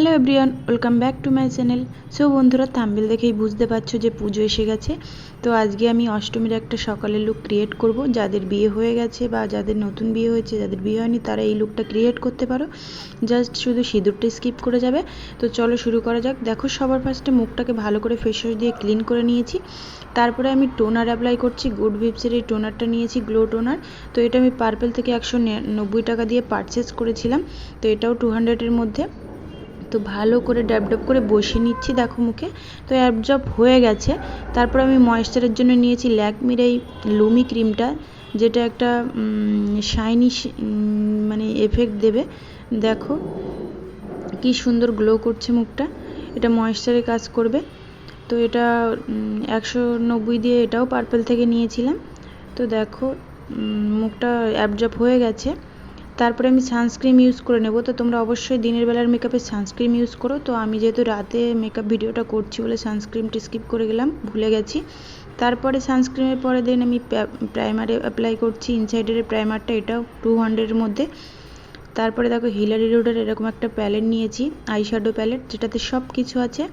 Hello everyone, welcome back to my channel. So বন্ধুরা, thumbnail দেখেই বুঝতে পারছো যে পুজো এসে গেছে। তো আজকে আমি অষ্টমীর একটা সকালের লুক ক্রিয়েট করব। যাদের বিয়ে হয়ে গেছে বা যাদের নতুন বিয়ে হয়েছে, যাদের বিয়ে হয়নি, তারা এই লুকটা ক্রিয়েট করতে পারো। জাস্ট শুধু সিঁদুরটা স্কিপ করে যাবে। তো চলো শুরু করা যাক। দেখো, সবার ফার্স্টে মুখটাকে ভালো করে ফেস ওয়াশ দিয়ে ক্লিন করে নিয়েছি। তারপরে আমি টোনার অ্যাপ্লাই করছি। গুড ভিপসের এই টোনারটা নিয়েছি, গ্লো টোনার। তো এটা আমি পার্পেল থেকে 190 টাকা দিয়ে পারচেস করেছিলাম। তো এটাও 200-এর মধ্যে। তো ভালো করে ড্যাব ড্যাব করে বসিয়ে নিচ্ছি দেখো মুখে। তো অ্যাবজর্ব হয়ে গেছে। তারপর আমি ময়েশ্চারের জন্য নিয়েছি ল্যাকমির এই লুমি ক্রিমটা, যেটা একটা শাইনি মানে এফেক্ট দেবে। দেখো কি সুন্দর গ্লো করছে মুখটা। এটা ময়েশ্চারের কাজ করবে। তো এটা 190 দিয়ে এটাও পার্পেল থেকে নিয়েছিলাম। তো দেখো মুখটা অ্যাবজর্ব হয়ে গেছে। তারপরে আমি সানস্ক্রিন ইউজ করে নেব। তো তোমরা অবশ্যই দিনের বেলার মেকআপে সানস্ক্রিন ইউজ করো। তো আমি যেহেতু রাতে মেকআপ ভিডিওটা করছি বলে সানস্ক্রিনটা স্কিপ করে গেলাম, ভুলে গেছি। তারপরে সানস্ক্রিনের পরে দেন আমি প্রাইমারে অ্যাপ্লাই করছি, ইনসাইডের প্রাইমারটা, এটাও 200-এর মধ্যে। তারপরে দেখো হিলারি রোডের এরকম একটা প্যালেট নিয়েছি, আইশ্যাডো প্যালেট, যেটাতে সব কিছু আছে।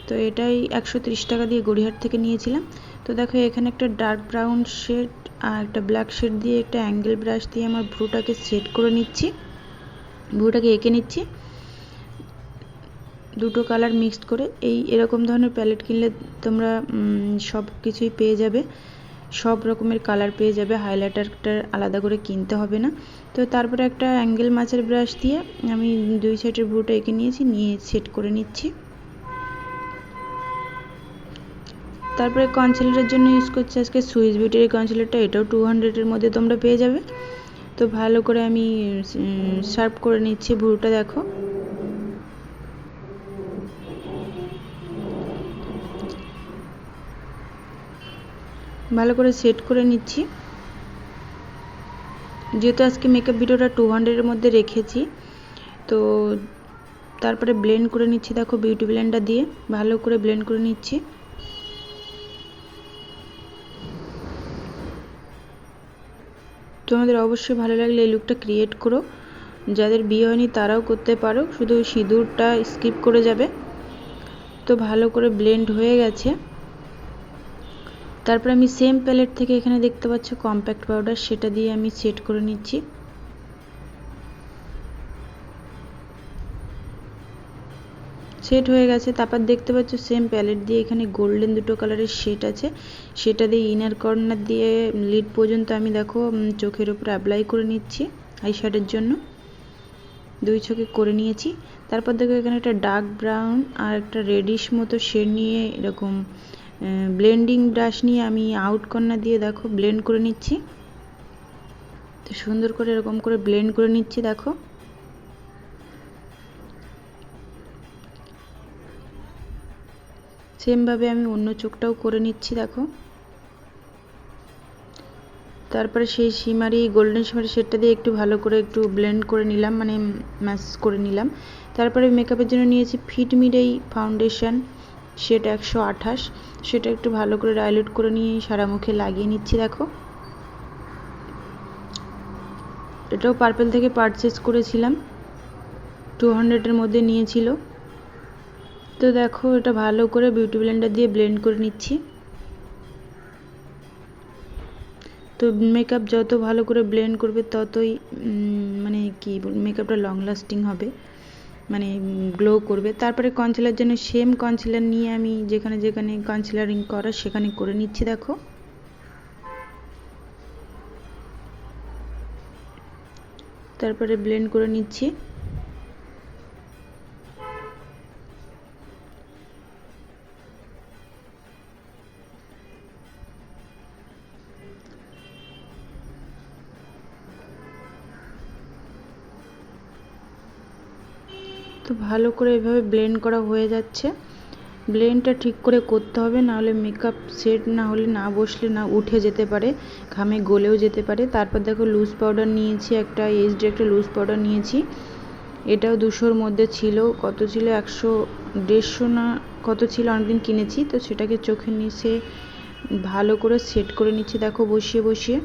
তো এটাই 130 টাকা দিয়ে গড়িয়াহাট থেকে নিয়েছিলাম। তো দেখো এখানে একটা ডার্ক ব্রাউন শেড আর একটা ব্ল্যাক শেড দিয়ে একটা অ্যাঙ্গেল ব্রাশ দিয়ে আমার ভ্রুটাকে সেট করে নিচ্ছি, ভ্রুটাকে এঁকে নিচ্ছি দুটো কালার মিক্সড করে। এরকম ধরনের প্যালেট কিনলে তোমরা সব কিছুই পেয়ে যাবে, সব রকমের কালার পেয়ে যাবে, হাইলাইটারটা আলাদা করে কিনতে হবে না। তো তারপরে একটা অ্যাঙ্গেল মাছের ব্রাশ দিয়ে আমি দুই সাইডের ভ্রুটা এঁকে নিয়েছি, নিয়ে সেট করে নিচ্ছি। তারপরে কনসিলারের জন্য ইউজ করছি আজকে সুইস বিউটির কনসিলারটা, এটাও 200-এর মধ্যে তোমরা পেয়ে যাবে। তো ভালো করে আমি শার্প করে নিচ্ছি ভ্রুটা। দেখো ভালো করে সেট করে নিচ্ছি। যেহেতু আজকে মেকআপ ভিডিওটা 200-এর মধ্যে রেখেছি, তো তারপরে ব্লেন্ড করে নিচ্ছি। দেখো বিউটি ব্লেন্ডার দিয়ে ভালো করে ব্লেন্ড করে নিচ্ছি। তোমাদের অবশ্যই ভালো লাগলে এই লুকটা ক্রিয়েট করো। যাদের বিয়ে হয়নি তারাও করতে পারো, শুধু সিঁদুরটা স্কিপ করে যাবে। তো ভালো করে ব্লেন্ড হয়ে গেছে। তারপর আমি সেম প্যালেট থেকে এখানে দেখতে পাচ্ছ কম্প্যাক্ট পাউডার, সেটা দিয়ে আমি সেট করে নিচ্ছি। সেট হয়ে গেছে। তারপর দেখতে পাচ্ছ সেম প্যালেট দিয়ে এখানে গোল্ডেন দুটো কালারের শেড আছে, সেটা দিয়ে ইনার কর্নার দিয়ে লিড পর্যন্ত আমি দেখো চোখের উপর অ্যাপ্লাই করে নিচ্ছি আইশ্যাডোর জন্য। দুই চোখে করে নিয়েছি। তারপর দেখো এখানে একটা ডার্ক ব্রাউন আর একটা রেডিশ মতো শেড নিয়ে এরকম ব্লেন্ডিং ব্রাশ নিয়ে আমি আউট কর্নার দিয়ে দেখো ব্লেন্ড করে নিচ্ছি। তো সুন্দর করে এরকম করে ব্লেন্ড করে নিচ্ছি। দেখো সেমভাবে আমি অন্য চোখটাও করে নিচ্ছি। দেখো তারপরে সেই শিমারি গোল্ডেন শিমারি শেডটা দিয়ে একটু ভালো করে একটু ব্লেন্ড করে নিলাম, মানে ম্যাচ করে নিলাম। তারপরে মেকআপের জন্য নিয়েছি ফিটমির এই ফাউন্ডেশন, সেটা 128, সেটা একটু ভালো করে ডাইলুট করে নিয়ে সারা মুখে লাগিয়ে নিচ্ছি। দেখো এটাও পার্পেল থেকে পারচেস করেছিলাম, 200-এর মধ্যে নিয়েছিল। তো দেখো এটা ভালো করে বিউটি ব্লেন্ডার দিয়ে ব্লেন্ড করে নিচ্ছি। তো মেকআপ যত ভালো করে ব্লেন্ড করবে ততই মানে কি মেকআপটা লং লাস্টিং হবে, মানে গ্লো করবে। তারপরে কনসিলার জন্য সেম কনসিলার নিয়ে আমি যেখানে যেখানে কনসিলারিং করা সেখানে করে নিচ্ছি। দেখো তারপরে ব্লেন্ড করে নিচ্ছি। তো ভালো করে এভাবে ব্লেন্ড করা হয়ে যাচ্ছে। ব্লেন্ডটা ঠিক করে করতে হবে, নাহলে মেকআপ সেট না হলে, না বসলে না উঠে যেতে পারে, ঘামে গলেও যেতে পারে। তারপর দেখো লুজ পাউডার নিয়েছি, একটা এইচডি একটা লুজ পাউডার নিয়েছি, এটাও 200-এর মধ্যে ছিল। কত ছিল 100, 150 না কত ছিল, অনেকদিন কিনেছি। তো সেটাকে চোখের নিচে ভালো করে সেট করে নিচ্ছি। দেখো বসিয়ে বসিয়ে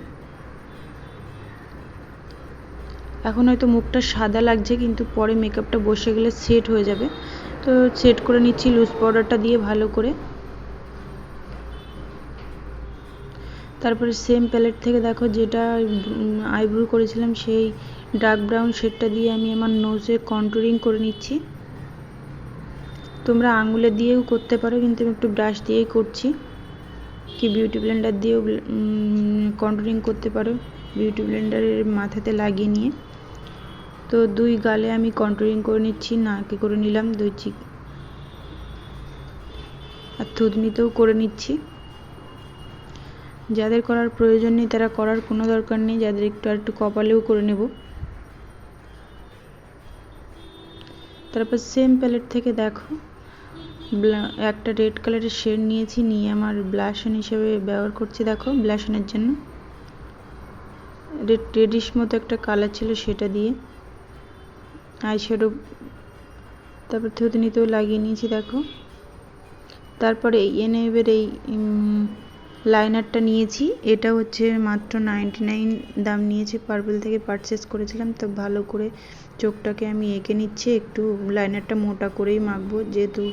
এখন হয়তো মুখটা সাদা লাগছে, কিন্তু পরে মেকআপটা বসে গেলে সেট হয়ে যাবে। তো সেট করে নিচ্ছি লুজ পাউডারটা দিয়ে ভালো করে। তারপরে সেম প্যালেট থেকে দেখো যেটা আইব্রো করেছিলাম সেই ডার্ক ব্রাউন শেডটা দিয়ে আমি আমার নোজে কন্ট্যুরিং করে নিচ্ছি। তোমরা আঙুলে দিয়েও করতে পারো, কিন্তু আমি একটু ব্রাশ দিয়েই করছি। কি বিউটি ব্লেন্ডার দিয়েও কন্ট্যুরিং করতে পারো, বিউটি ব্লেন্ডারের মাথাতে লাগিয়ে নিয়ে। তো দুই গালে আমি কন্ট্যুরিং করে নিচ্ছি, নাকে করে নিলাম, দুই চিক আর থুতনিতেও করে নিচ্ছি। যাদের করার প্রয়োজন নেই তারা করার কোনো দরকার নেই, যাদের একটু কপালেও করে নেব। তারপর সেম প্যালেট থেকে দেখো একটা রেড কালারের শেড নিয়েছি, নিয়ে আমার ব্লাশন হিসেবে ব্যবহার করছি। দেখো ব্লাশনের জন্য রেডিশ মতো একটা কালার ছিল, সেটা দিয়ে আইশ্যাডো তারপর থুতনিতেও লাগিয়ে নিয়েছি। দেখো তারপরে এবার এই লাইনারটা নিয়েছি, এটা হচ্ছে মাত্র 99 দাম নিয়েছে, পার্পল থেকে পারচেস করেছিলাম। তো ভালো করে চোখটাকে আমি এঁকে নিচ্ছি, একটু লাইনারটা মোটা করেই মাখবো, যেহেতু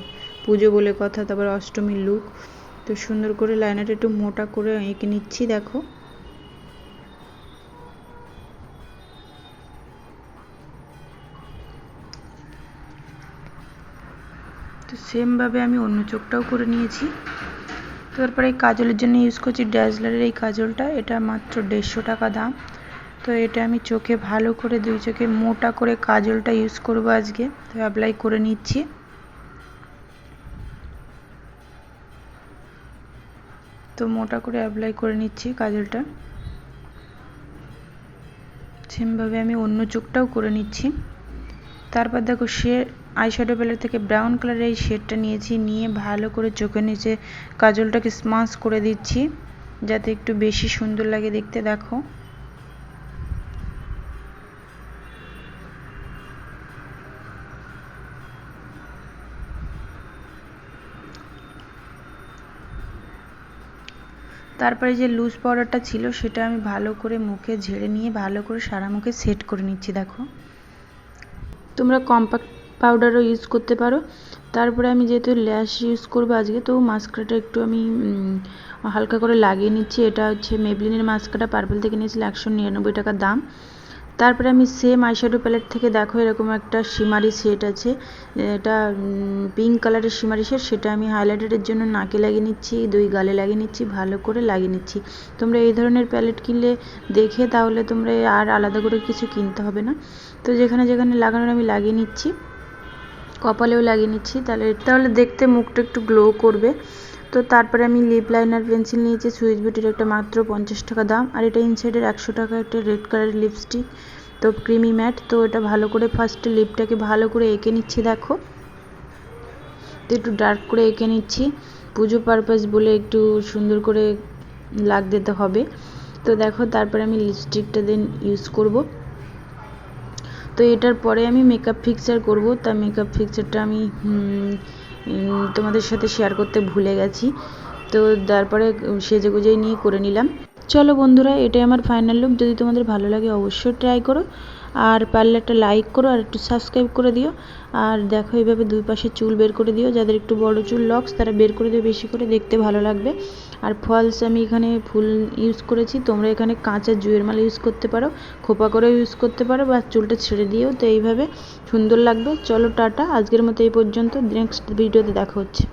পুজো বলে কথা, তারপর অষ্টমীর লুক। তো সুন্দর করে লাইনারটা একটু মোটা করে এঁকে নিচ্ছি। দেখো তো সেমভাবে আমি অন্য চোখটাও করে নিয়েছি। তারপরে এই কাজলের জন্য ইউজ করছি ড্যাজলারের এই কাজলটা, এটা মাত্র 150 টাকা দাম। তো এটা আমি চোখে ভালো করে দুই চোখে মোটা করে কাজলটা ইউজ করব আজকে। তো অ্যাপ্লাই করে নিচ্ছি। তো মোটা করে অ্যাপ্লাই করে নিচ্ছি কাজলটা। সেমভাবে আমি অন্য চোখটাও করে নিচ্ছি। তারপর দেখো আইশ্যাডো প্যালেট থেকে ব্রাউন কালারের এই শেডটা নিয়েছি, নিয়ে ভালো করে চোখের নিচে কাজলটাকে স্মাশ করে দিচ্ছি, যাতে একটু বেশি সুন্দর লাগে দেখতে। দেখো তারপরে যে লুজ পাউডারটা ছিল সেটা আমি ভালো করে মুখে ঝেড়ে নিয়ে ভালো করে সারা মুখে সেট করে নিচ্ছি। দেখো তোমরা কম্প্যাক্ট পাউডারও ইউজ করতে পারো। তারপরে আমি যেহেতু ল্যাশ ইউজ করবো আজকে, তো মাস্কারাটা একটু আমি হালকা করে লাগিয়ে নিচ্ছি। এটা হচ্ছে মেবলিনের মাস্কারা, পার্পল থেকে নিয়েছিলাম, 199 টাকা দাম। তারপরে আমি সেম আইশ্যাডো প্যালেট থেকে দেখো এরকম একটা শিমারি শেড আছে, এটা পিঙ্ক কালারের শিমারি শেড, সেটা আমি হাইলাইটারের জন্য নাকে লাগিয়ে নিচ্ছি, দুই গালে লাগিয়ে নিচ্ছি, ভালো করে লাগিয়ে নিচ্ছি। তোমরা এই ধরনের প্যালেট কিনলে দেখে তাহলে তোমরা আর আলাদা করে কিছু কিনতে হবে না। তো যেখানে যেখানে লাগানোর আমি লাগিয়ে নিচ্ছি, কপালেও লাগিয়ে নিচ্ছি, তাহলে দেখতে মুখটা একটু গ্লো করবে। তো তারপরে আমি লিপ লাইনার পেন্সিল নিয়েছি সুইস বিউটির, একটা মাত্র 50 টাকা দাম। আর এটা ইনসাইডের 100 টাকা একটা রেড কালারের লিপস্টিক, তো ক্রিমি ম্যাট। তো এটা ভালো করে ফার্স্টে লিপটাকে ভালো করে এঁকে নিচ্ছি। দেখো তো একটু ডার্ক করে এঁকে নিচ্ছি, পুজো পারপাস বলে একটু সুন্দর করে লাগ দিতে হবে। তো দেখো তারপরে আমি লিপস্টিকটা দেন ইউজ করব। তো এটার পরে আমি মেকআপ ফিক্সার করব। তা মেকআপ ফিক্সারটা আমি তোমাদের সাথে শেয়ার করতে ভুলে গেছি। তো তারপরে সেজে গুজেই নিয়ে করে নিলাম। চলো বন্ধুরা, এটাই আমার ফাইনাল লুক। যদি তোমাদের ভালো লাগে অবশ্যই ট্রাই করো, আর পারলে একটা লাইক করো আর একটু সাবস্ক্রাইব করে দিও। আর দেখো এইভাবে দুই পাশে চুল বের করে দিও, যাদের একটু বড় চুল লক্স তারা বের করে দিও বেশি করে, দেখতে ভালো লাগবে। আর ফলস আমি এখানে ফুল ইউজ করেছি, তোমরা এখানে কাঁচা জুঁয়ের মালা ইউজ করতে পারো, খোপা করেও ইউজ করতে পারো, বা চুলটা ছেড়ে দিও। তো এইভাবে সুন্দর লাগবে। চলো টাটা, আজকের মতো এই পর্যন্ত, নেক্সট ভিডিওতে দেখা হচ্ছে।